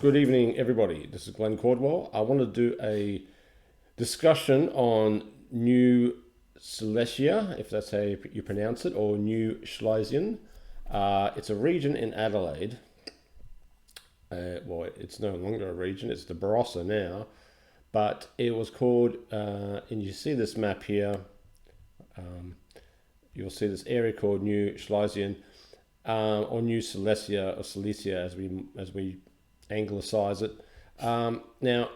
Good evening, everybody. This is Glenn Cordwell. I want to do a discussion on New Silesia, if that's how you pronounce it, or New Schlesien. It's a region in Adelaide. Well, it's no longer a region, it's the Barossa now. But it was called, and you see this map here, you'll see this area called New Schlesien, or New Silesia, or Silesia as we anglicize it. Now,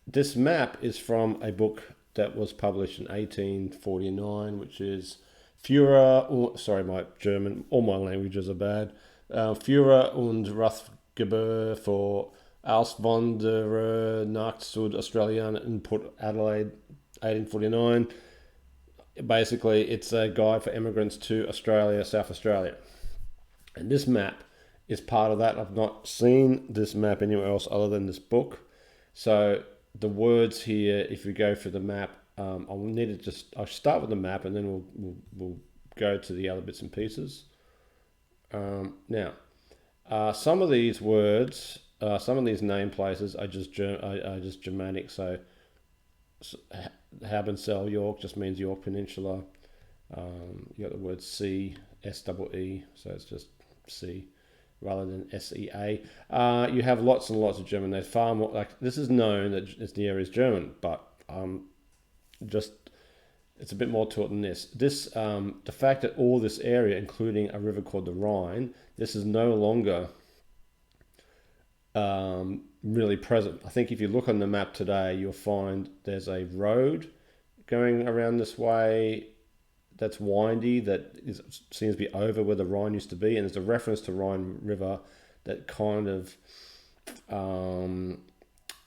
this map is from a book that was published in 1849, which is sorry, my German, all my languages are bad. Führer und Rathgeber for Auswanderer nach Südaustralien in Port Adelaide, 1849. Basically, it's a guide for immigrants to Australia, South Australia. And this map is part of that. I've not seen this map anywhere else other than this book. So the words here, if we go through the map, I'll start with the map and then we'll go to the other bits and pieces. Now, some of these words, some of these name places are just Germanic. So Habensel, York just means York Peninsula. You got the word sea, S-E-E, so it's just sea rather than SEA. You have lots and lots of German. There's far more, like, this is known that the area is German, but it's a bit more to it than this. The fact that all this area, including a river called the Rhine, this is no longer really present. I think if you look on the map today, you'll find there's a road going around this way that's windy, seems to be over where the Rhine used to be, and there's a reference to Rhine River that kind of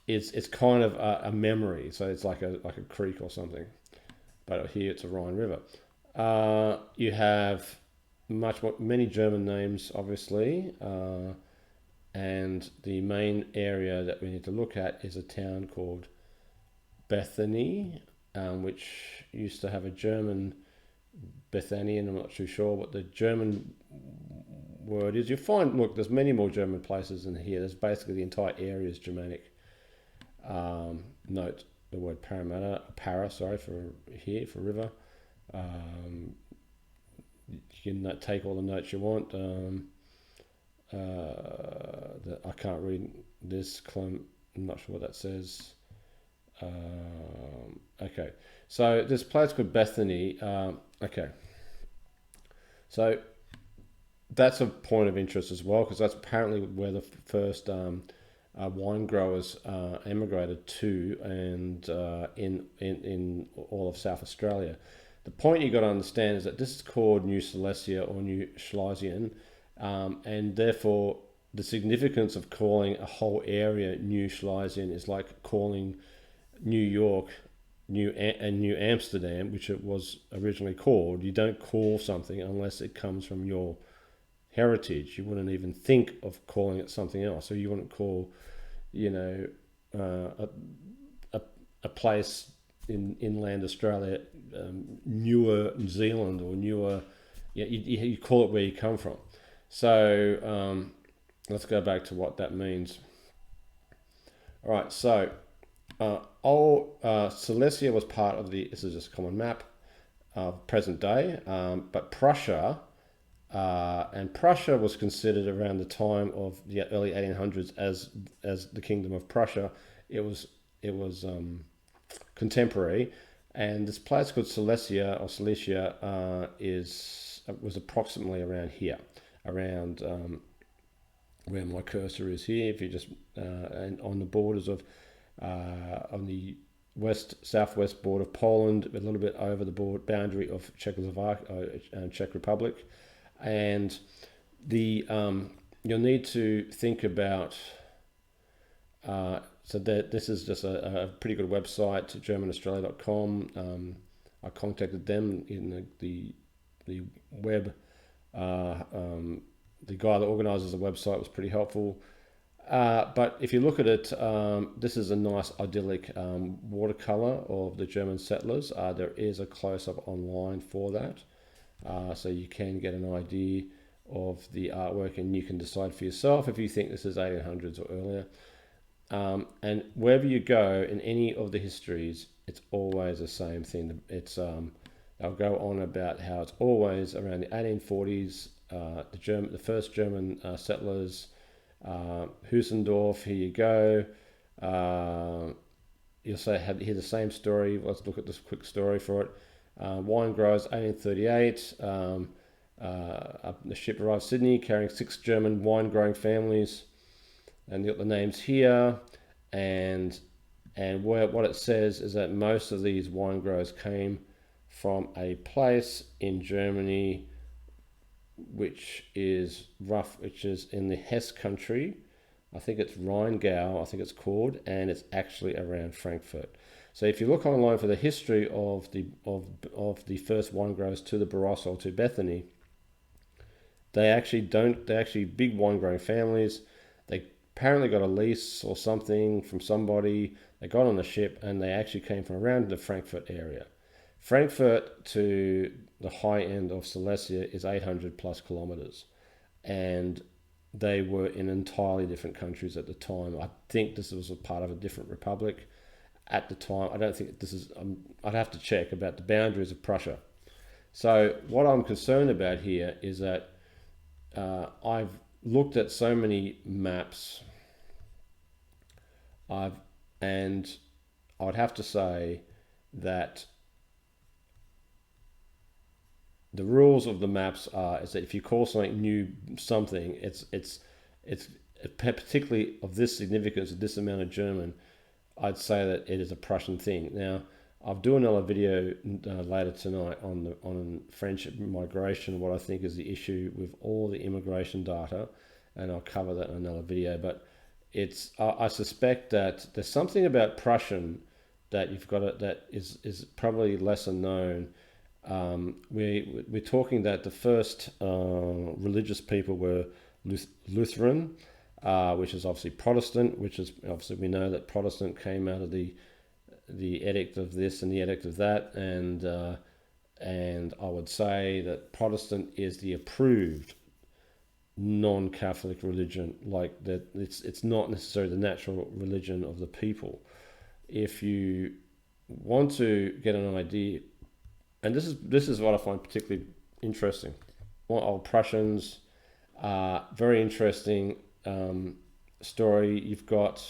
it's kind of a memory, so it's like a creek or something, but here it's a Rhine River. You have many German names, obviously, and the main area that we need to look at is a town called Bethany, which used to have a German Bethany, and I'm not too sure what the German word is. You find, look, there's many more German places in here. There's basically the entire area is Germanic. Note the word para, sorry, for river. You can take all the notes you want. I can't read this. I'm not sure what that says. Okay, so this place called Bethany. Okay, so that's a point of interest as well, because that's apparently where the first wine growers emigrated to, and in all of South Australia. The point you got to understand is that this is called New Silesia or New Schlesien, and therefore the significance of calling a whole area New Schlesien is like calling New York New Amsterdam, which it was originally called. You don't call something unless it comes from your heritage. You wouldn't even think of calling it something else. So you wouldn't call, a place in inland Australia Newer New Zealand or Newer. You call it where you come from. So let's go back to what that means. All right, so Silesia was part of this is just a common map of present day, but Prussia, and Prussia was considered around the time of the early 1800s as the Kingdom of Prussia. It was contemporary, and this place called Silesia or Silesia was approximately around here, around where my cursor is here. If you just and on the borders of on the southwest border of Poland, a little bit over the boundary of Czechoslovakia and Czech Republic, and you'll need to think about. So this is just a pretty good website, GermanAustralia.com. I contacted them in the web. The guy that organises the website was pretty helpful. But if you look at it, this is a nice idyllic watercolor of the German settlers. There is a close-up online for that, so you can get an idea of the artwork, and you can decide for yourself if you think this is 1800s or earlier. And wherever you go in any of the histories, it's always the same thing. They'll go on about how it's always around the 1840s. The first German settlers, Husendorf. Here you go. You'll hear the same story. Let's look at this quick story for it. Wine growers, 1838. The ship arrived in Sydney carrying 6 German wine growing families, and you got the names here. And what it says is that most of these wine growers came from a place in Germany which is in the Hesse country. I think it's Rheingau, I think it's called, and it's actually around Frankfurt. So if you look online for the history of the first wine growers to the Barossa or to Bethany, they're actually big wine growing families. They apparently got a lease or something from somebody. They got on a ship and they actually came from around the Frankfurt area. Frankfurt to the high end of Silesia is 800 plus kilometers, and they were in entirely different countries at the time. I think this was a part of a different republic at the time. I don't think this is, I'd have to check about the boundaries of Prussia. So what I'm concerned about here is that I've looked at so many maps, and I'd have to say that the rules of the maps is that if you call something new something, it's particularly of this significance, of this amount of German, I'd say that it is a Prussian thing. Now, I'll do another video later tonight on French migration, what I think is the issue with all the immigration data, and I'll cover that in another video. But I suspect that there's something about Prussian that that is probably lesser known. We're talking that the first religious people were Lutheran, which is obviously Protestant, which is obviously, we know that Protestant came out of the edict of this and the edict of that, and I would say that Protestant is the approved non-Catholic religion, like that. It's not necessarily the natural religion of the people. If you want to get an idea, and this is what I find particularly interesting. Old Prussians, very interesting story. You've got,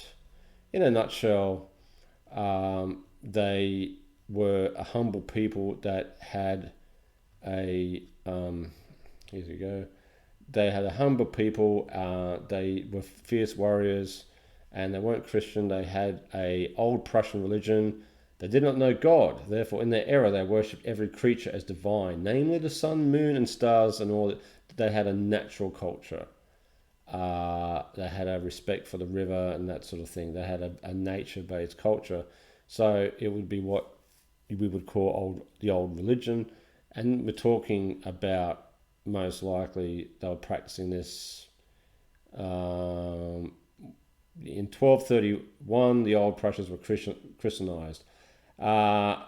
in a nutshell, they were a humble people that had here you go. They had a humble people. They were fierce warriors, and they weren't Christian. They had a old Prussian religion. They did not know God. Therefore, in their error, they worshipped every creature as divine, namely the sun, moon, and stars, and all. They had a natural culture. They had a respect for the river and that sort of thing. They had a nature-based culture. So it would be what we would call the old religion. And we're talking about, most likely, they were practicing this in 1231. The old Prussians were Christianized. So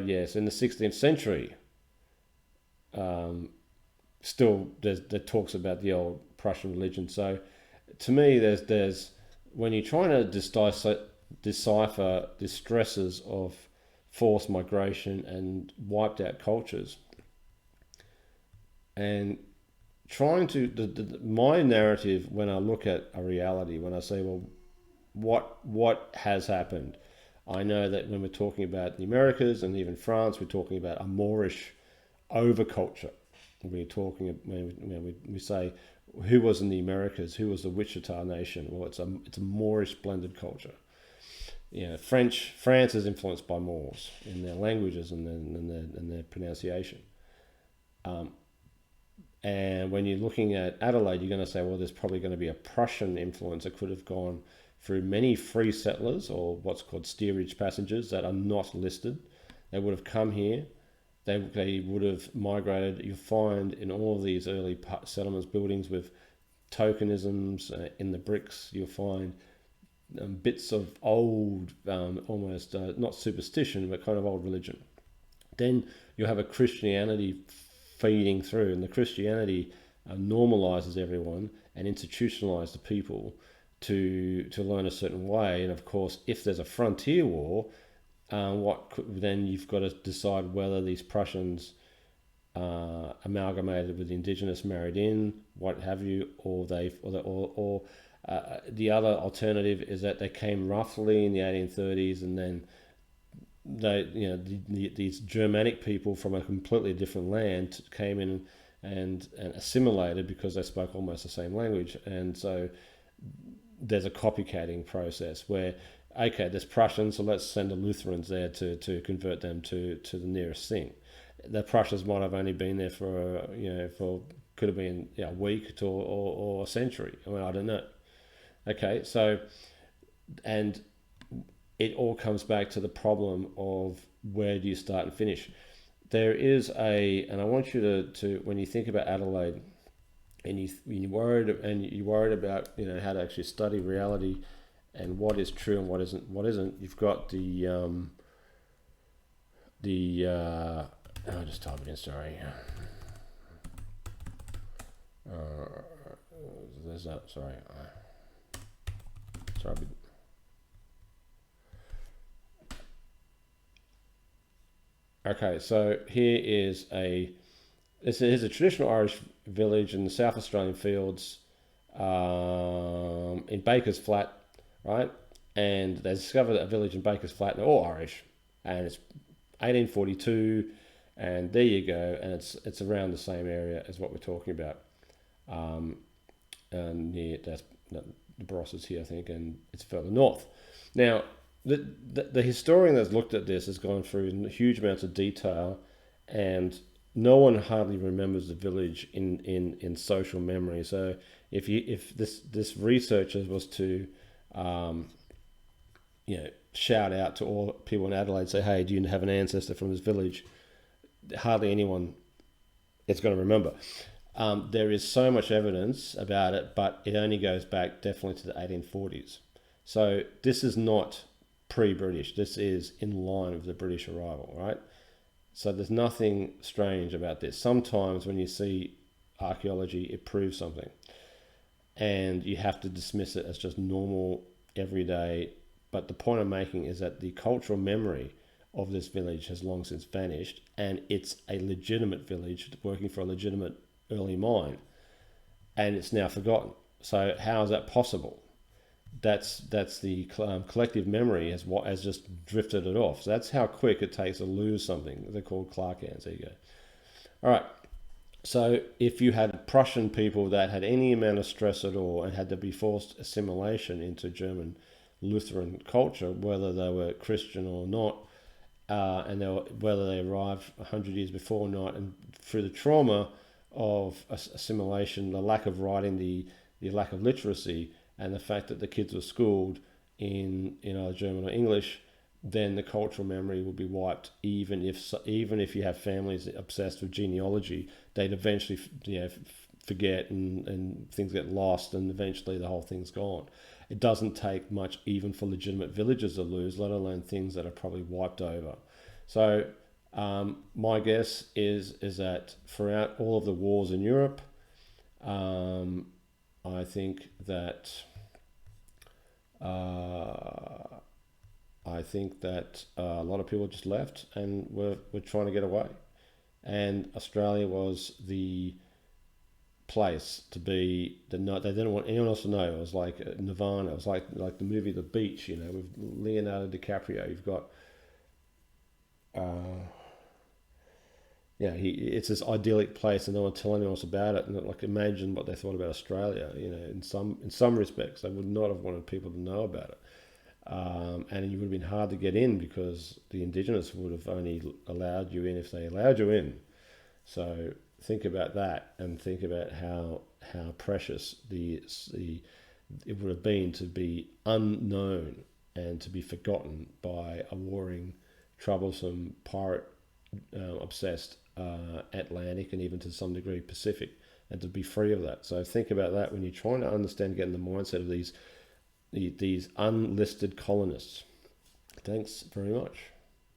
yes, in the 16th century, still there talks about the old Prussian religion. So to me, there's when you're trying to decipher the stresses of forced migration and wiped out cultures, and trying to my narrative when I look at a reality, when I say, well, what has happened? I know that when we're talking about the Americas and even France, we're talking about a Moorish overculture. We're talking when we say who was in the Americas, who was the Wichita nation. Well, it's a Moorish blended culture. France is influenced by Moors in their languages and their pronunciation. And when you're looking at Adelaide, you're going to say, well, there's probably going to be a Prussian influence that could have gone through many free settlers, or what's called steerage passengers, that are not listed. They would have come here. They would have migrated. You find in all of these early settlements buildings with tokenisms in the bricks, you'll find bits of old, almost not superstition, but kind of old religion. Then you have a Christianity feeding through, and the Christianity normalizes everyone and institutionalizes the people to learn a certain way. And of course, if there's a frontier war, then you've got to decide whether these Prussians amalgamated with the indigenous, married in, what have you, or the other alternative is that they came roughly in the 1830s, and then these Germanic people from a completely different land came in and assimilated because they spoke almost the same language, and so there's a copycatting process where, okay, there's Prussians, so let's send the Lutherans there to convert them to the nearest thing. The Prussians might have only been there for could have been a week or a century. I mean, I don't know. Okay, so, and it all comes back to the problem of where do you start and finish. There is and I want you to when you think about Adelaide, and you're worried about how to actually study reality and what is true and what isn't. You've got I'll just type it in. Sorry. There's that. Sorry. Sorry. Okay, so here's a traditional Irish village in the South Australian fields, in Baker's Flat, right? And they discovered a village in Baker's Flat, and they're all Irish, and it's 1842, and there you go, and it's around the same area as what we're talking about, and that's the Barossa's here, I think, and it's further north. Now, the historian that's looked at this has gone through huge amounts of detail, and no one hardly remembers the village in social memory. So if this researcher was to shout out to all people in Adelaide, say, hey, do you have an ancestor from this village? Hardly anyone is going to remember. There is so much evidence about it, but it only goes back definitely to the 1840s. So this is not pre-British. This is in line with the British arrival, right? So there's nothing strange about this. Sometimes when you see archaeology, it proves something, and you have to dismiss it as just normal, everyday. But the point I'm making is that the cultural memory of this village has long since vanished, and it's a legitimate village working for a legitimate early mine, and it's now forgotten. So how is that possible? That's the collective memory has just drifted it off. So that's how quick it takes to lose something. They're called Clarkans. There you go. All right. So if you had Prussian people that had any amount of stress at all and had to be forced assimilation into German Lutheran culture, whether they were Christian or not, and whether they arrived 100 years before or not, and through the trauma of assimilation, the lack of writing, the lack of literacy, and the fact that the kids were schooled in either German or English, then the cultural memory will be wiped. Even if you have families obsessed with genealogy, they'd eventually forget, and things get lost, and eventually the whole thing's gone. It doesn't take much even for legitimate villages to lose, let alone things that are probably wiped over. So my guess is that throughout all of the wars in Europe, I think that a lot of people just left and were trying to get away, and Australia was the place to be. They didn't want anyone else to know. It was like Nirvana. It was like the movie The Beach, with Leonardo DiCaprio. You've got it's this idyllic place, and no one tell anyone else about it. And imagine what they thought about Australia. In some respects, they would not have wanted people to know about it, and you would have been hard to get in because the Indigenous would have only allowed you in if they allowed you in. So think about that, and think about how precious it would have been to be unknown and to be forgotten by a warring, troublesome, pirate obsessed Atlantic, and even to some degree Pacific, and to be free of that. So think about that when you're trying to understand, get in the mindset of these unlisted colonists. Thanks very much.